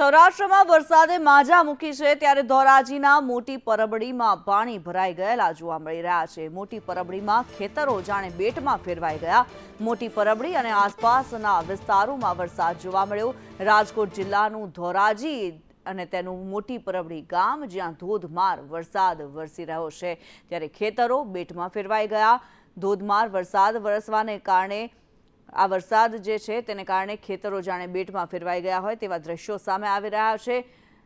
સૌરાષ્ટ્રમાં વરસાદે માજા મૂકી છે ત્યારે ધોરાજીના મોટી પરબડીમાં પાણી ભરાઈ ગયેલા જોવા મળી રહ્યા છે। મોટી પરબડીમાં ખેતરો જાણે બેટમાં ફેરવાઈ ગયા। મોટી પરબડી અને આસપાસના વિસ્તારોમાં વરસાદ જોવા મળ્યો। રાજકોટ જિલ્લાનું ધોરાજી અને તેનું મોટી પરબડી ગામ જ્યાં ધોધમાર વરસાદ વરસી રહ્યો છે ત્યારે ખેતરો બેટમાં ફેરવાઈ ગયા। ધોધમાર વરસાદ વરસવાને કારણે આ વરસાદ જે છે તેને કારણે ખેતરો જાણે બેટમાં ફેરવાઈ ગયા હોય તેવા દ્રશ્યો સામે આવી રહ્યા છે।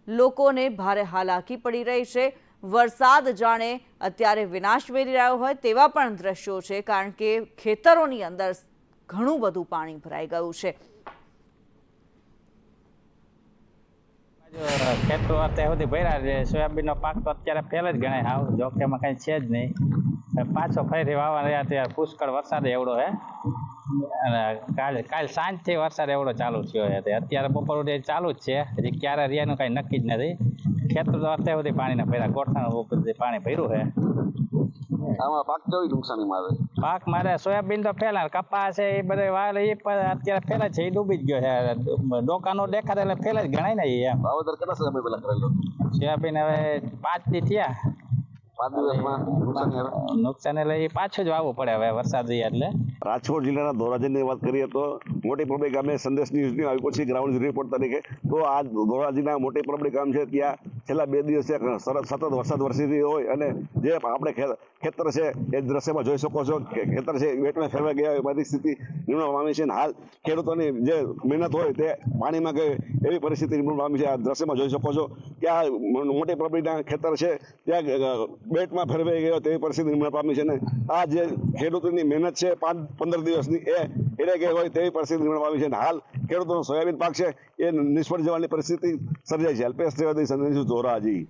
લોકોને ભારે હાલાકી પડી રહી છે। વરસાદ જાણે અત્યારે વિનાશ વેરી રહ્યો હોય તેવા પણ દ્રશ્યો છે કારણ કે ખેતરોની અંદર ઘણું બધું પાણી ભરાઈ ગયું છે। ખેતરો અત્યાર સુધી ભર્યા છે। સોયાબીનનો પાક તો અત્યારે ફેલ જ ગણાય। હાવ જોખમાં કઈ છે જ નહીં। પાછો ફરીથી વાવવા રહ્યા ત્યારે પુષ્કળ વરસાદ એવડો હે અને કાલ સાંજથી વરસાદ એવડો ચાલુ થયો છે। અત્યારે બપોર સુધી ચાલુ જ છે। હજી ક્યારે રહ્યાનું કઈ નક્કી જ નથી। ખેતર તો અત્યાર સુધી પાણીના ભર્યા ગોઠણ પાણી ભર્યું છે। આમાં પાક કેવી નુકસાની મારે? પાક મારે સોયાબીન તો ફેલા, કપાસ છે એ બધે વાવેલ એ અત્યારે ફેલા છે, એ ડૂબી જ ગયો છે। ડોકાનો દેખાતા એટલે ફેલ જ ગણાય ને એ। વાવેતર કેટલા સમય પહેલા કરેલો? સોયાબીન હવે 5 દી થયા। 5 દિવસમાં નુકસાન એટલે એ પાછું જ વાવવું પડે હવે વરસાદ એટલે। રાજકોટ જિલ્લાના ધોરાજીની વાત કરીએ તો મોટી પરબડી ગામે સંદેશ ન્યૂઝની આવ્યો છે ગ્રાઉન્ડ રિપોર્ટ તરીકે। તો આ ધોરાજીના મોટી પરબડી ગામ છે ત્યાં છેલ્લા 2 દિવસથી સતત વરસાદ વરસી રહ્યો હોય અને જે આપણે ખેતર છે એ દ્રશ્યમાં જોઈ શકો છો કે ખેતર છે વેટમાં ફેરવાઈ ગયા હોય પરિસ્થિતિ નિર્માણ પામી છે અને હાલ ખેડૂતોની જે મહેનત હોય તે પાણીમાં ગઈ એવી પરિસ્થિતિ નિર્માણ પામી છે। આ દ્રશ્યમાં જોઈ શકો છો કે આ મોટી પરબડીના ખેતર છે ત્યાં બેટમાં ફેરવાઈ ગયો તેવી પરિસ્થિતિ નિર્માણ પામી છે ને આ જે ખેડૂતોની મહેનત છે 5-15 દિવસની એ ગઈ હોય તેવી પરિસ્થિતિ નિર્માણ પામી છે અને હાલ ખેડૂતોનો સોયાબીન પાક છે એ નિષ્ફળ જવાની પરિસ્થિતિ સર્જાઈ છે। અલ્પેશ ત્રિવેદી, સંદેશ ન્યૂઝ, ધોરાજી।